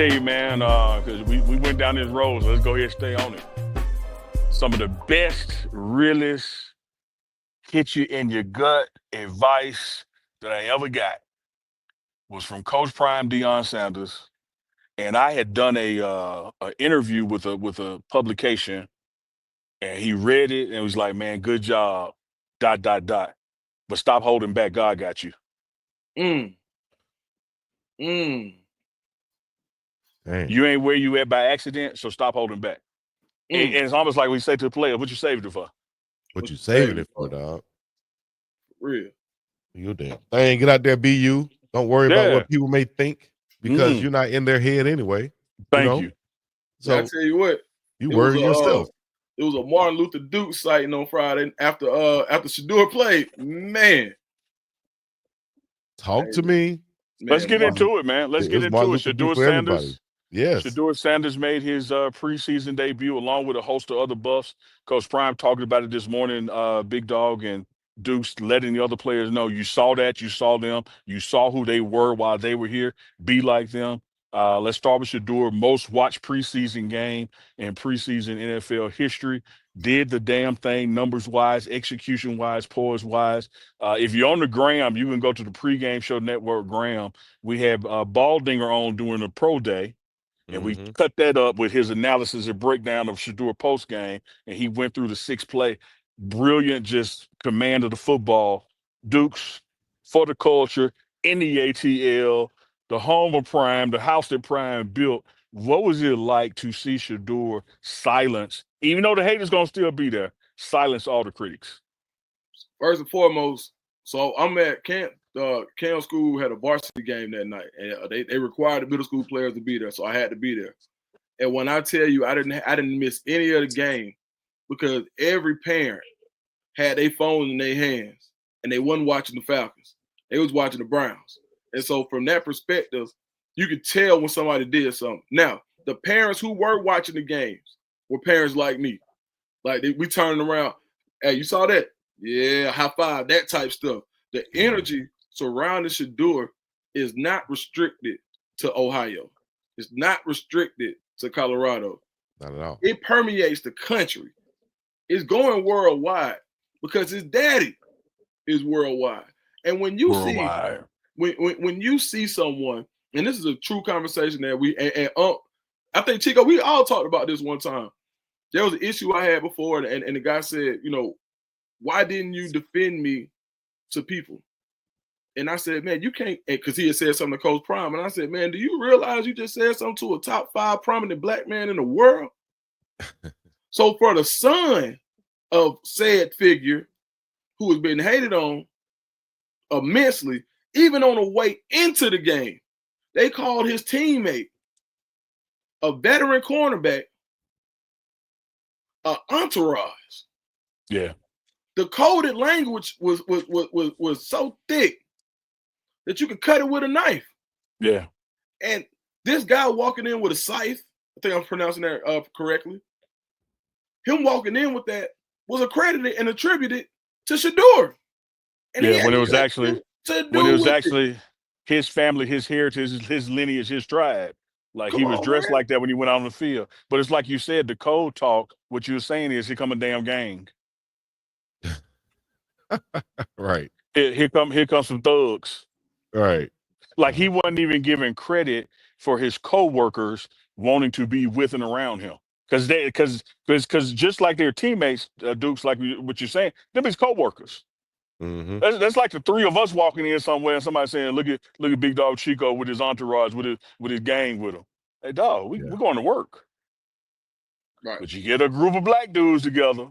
Tell you, man, because we went down this road, so let's go ahead and stay on it. Some of the best, realest, hit you in your gut advice that I ever got was from Coach Prime Deion Sanders, and I had done a interview with a publication, and he read it and was like, "Man, good job, dot dot dot, but stop holding back. God got you. Mm. Mm. Dang. You ain't where you at by accident, so stop holding back." And Mm. it's almost like we say to the player, "What you saved it for?" What you saving it for, dog? Real. You damn thing. Get out there, be you. Don't worry about Yeah. what people may think because you're not in their head anyway. Thank you. So I So tell you what, you worry yourself. It was a Martin Luther Duke sighting on Friday after Shador played. Man, Talk to me. Let's get Martin, into it, man. Let's It get was into Martin it. Luther Duke Shador for everybody. Sanders. Yes. Shador Sanders made his preseason debut along with a host of other buffs. Coach Prime talked about it this morning, Big Dog and Deuce letting the other players know you saw that, you saw them, you saw who they were while they were here. Be like them. Let's start with Shador, most watched preseason game in preseason NFL history. Did the damn thing numbers wise, execution wise, poise wise. If you're on the gram, you can go to the pregame show network gram. We have Baldinger on doing a pro day. And we cut that up with his analysis and breakdown of Shador post game, and he went through the 6 play. Brilliant, just command of the football. Dukes for the culture in the ATL, the home of Prime, the house that Prime built. What was it like to see Shador silence, even though the haters gonna still be there, silence all the critics? First and foremost, so I'm at camp. Camp school had a varsity game that night, and they required the middle school players to be there, so I had to be there. And when I tell you, I didn't miss any of the game because every parent had their phone in their hands, and they wasn't watching the Falcons. They was watching the Browns. And so from that perspective, you could tell when somebody did something. Now, the parents who were watching the games were parents like me. Like we turning around, hey, you saw that? Yeah, high five, that type stuff. The energy surrounding Shador is not restricted to Ohio. It's not restricted to Colorado. Not at all. It permeates the country. It's going worldwide because his daddy is worldwide. And when you Worldwide. see when you see someone, and this is a true conversation that I think Chico, we all talked about this one time. There was an issue I had before, and the guy said, why didn't you defend me to people? And I said, man, you can't, because he had said something to Coach Prime. And I said, man, do you realize you just said something to a top 5 prominent black man in the world? So for the son of said figure who has been hated on immensely, even on the way into the game, they called his teammate, a veteran cornerback, an entourage. Yeah. The coded language was so thick that you could cut it with a knife. Yeah. And this guy walking in with a scythe, I think I'm pronouncing that correctly. Him walking in with that was accredited and attributed to Shador. And when it was actually his family, his heritage, his lineage, his tribe. Like he was dressed like that when he went out on the field. But it's like you said, the code talk, what you were saying is here come a damn gang. Right. Here come some thugs. Right. Like he wasn't even giving credit for his co-workers wanting to be with and around him. Because just like their teammates, Dukes, like what you're saying, them is co-workers. That's like the 3 of us walking in somewhere and somebody saying, look at Big Dog Chico with his entourage, with his gang with him. Hey, dog, we're going to work. Right. But you get a group of black dudes together,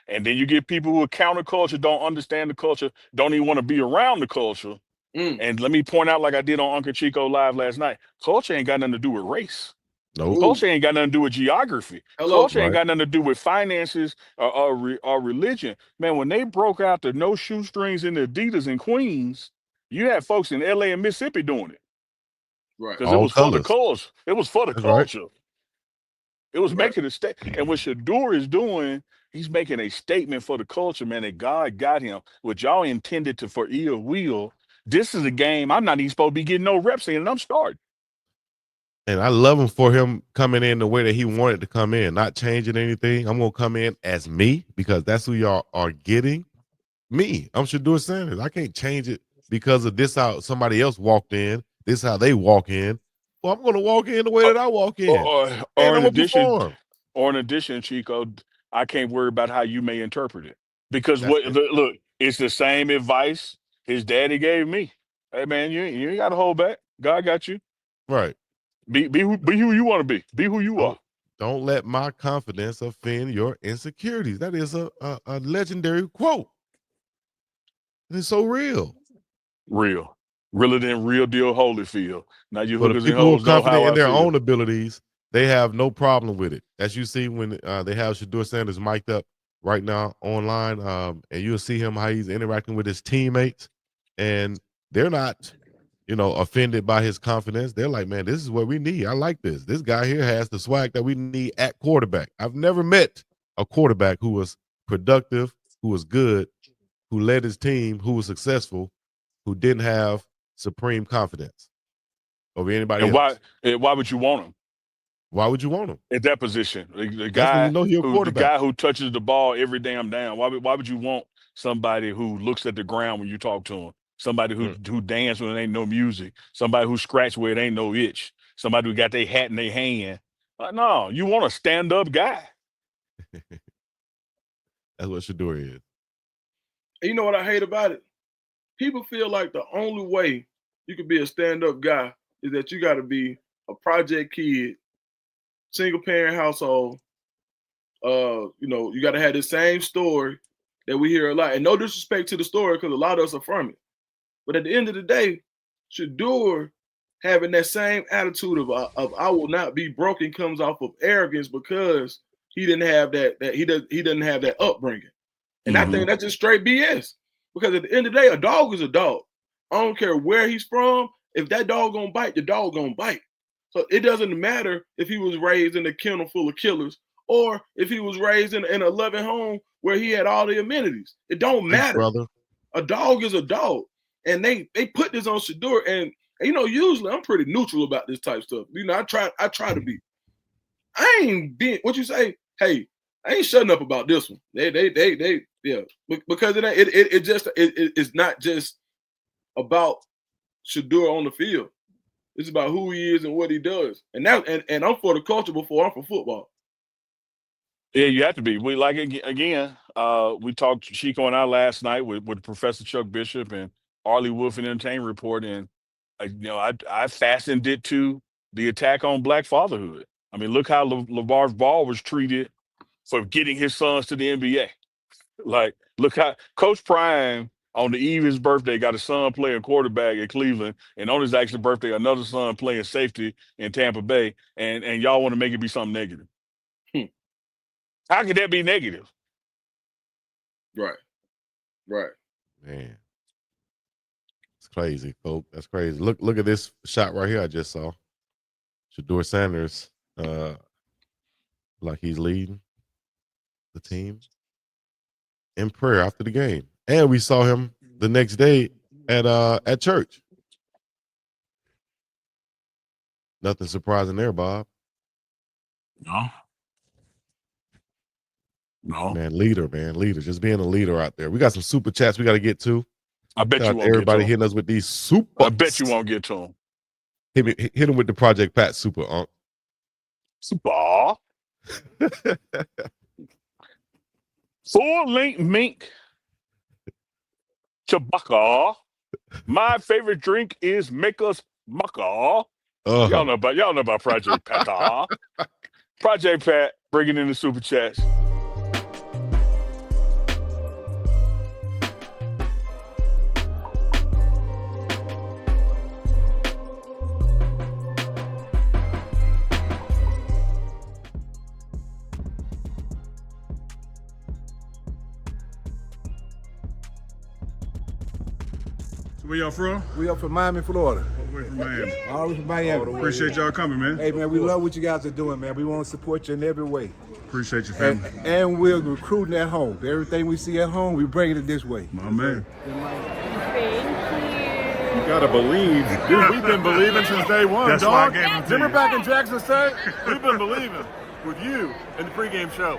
and then you get people who are counterculture, don't understand the culture, don't even want to be around the culture. And let me point out, like I did on Uncle Chico Live last night, culture ain't got nothing to do with race. No. Culture ain't got nothing to do with geography. Culture ain't got nothing to do with finances or religion. Man, when they broke out the no shoestrings in the Adidas in Queens, you had folks in LA and Mississippi doing it. Right. Because it was for the culture. It was for the culture. Right. It was making a statement. And what Shador is doing, he's making a statement for the culture, man, that God got him. What y'all intended to for ill will. This is a game I'm not even supposed to be getting no reps in, and I'm starting. And I love him for him coming in the way that he wanted to come in, not changing anything. I'm gonna come in as me because that's who y'all are getting. Me. I'm Shedeur Sanders. I can't change it because of this how somebody else walked in. This how they walk in. Well, I'm gonna walk in the way that I walk in, and Or I'm in gonna addition, perform. Chico, I can't worry about how you may interpret it because That's what it. look, it's the same advice his daddy gave me. Hey man, you ain't got to hold back. God got you. Right. Be who you want to be. Be who you are. Don't let my confidence offend your insecurities. That is a legendary quote. And it's so real. Real, realer than real deal Holyfield. Now you For the hookers and people who are hoes know confident how in I their own feel. abilities, they have no problem with it. As you see when they have Shedeur Sanders mic'd up right now online, and you'll see him how he's interacting with his teammates, and they're not, offended by his confidence. They're like, man, this is what we need. I like this. This guy here has the swag that we need at quarterback. I've never met a quarterback who was productive, who was good, who led his team, who was successful, who didn't have supreme confidence over anybody And else. why would you want him Why would you want him? at that position? The That's when you know you're a the quarterback. guy who touches the ball every damn down. Why would you want somebody who looks at the ground when you talk to him? Somebody Mm. who dance when there ain't no music. Somebody who scratch where it ain't no itch. Somebody who got their hat in their hand. No, you want a stand up guy. That's what Shedeur is. And you know what I hate about it? People feel like the only way you can be a stand-up guy is that you got to be a project kid, single parent household. You got to have the same story that we hear a lot. And no disrespect to the story, because a lot of us are from it. But at the end of the day, Shedeur having that same attitude of I will not be broken comes off of arrogance because he didn't have he doesn't have that upbringing. And I think that's just straight BS. Because at the end of the day, a dog is a dog. I don't care where he's from. If that dog gonna bite, the dog gonna bite. So it doesn't matter if he was raised in a kennel full of killers or if he was raised in a loving home where he had all the amenities. It don't Thanks, matter. brother. A dog is a dog. And they put this on Shedeur. And usually I'm pretty neutral about this type of stuff. I try to be. I ain't being what you say, hey, I ain't shutting up about this one. Yeah. Because it's not just about Shedeur on the field. It's about who he is and what he does. And I'm for the culture before I'm for football. Yeah, you have to be. We like again. We talked Chico and I last night with Professor Chuck Bishop and Arlie Wolf and Entertainment Report, and I fastened it to the attack on Black fatherhood. I mean, look how LeVar Ball was treated for getting his sons to the NBA. Like, look how Coach Prime on the eve of his birthday got a son playing quarterback at Cleveland, and on his actual birthday, another son playing safety in Tampa Bay, and y'all want to make it be something negative. How could that be negative? Right. Man, it's crazy, folks. That's crazy. Look at this shot right here I just saw. Shedeur Sanders, like he's leading the team in prayer after the game. And we saw him the next day at church. Nothing surprising there, Bob. No. Man, leader. Just being a leader out there. We got some super chats we got to get to. I bet Shout you out to won't get to everybody him. hitting us with these super. I bet you won't get to him. Hit him with the Project Pat super, Unc. Super. Full length mink. Chewbacca. My favorite drink is Maker's Maca. Y'all know about Project Pat. Project Pat bringing in the super chats. Where y'all from? We up from Miami, Florida. We're from Miami. All the way from Miami. Appreciate y'all coming, man. Hey, man, we love what you guys are doing, man. We want to support you in every way. Appreciate your family. And we're recruiting at home. Everything we see at home, we bringing it this way. My man. Thank you. You gotta believe. Dude, we've been believing since day one, That's why I dog. gave him to Remember you. back in Jackson State? We've been believing with you in the pregame show.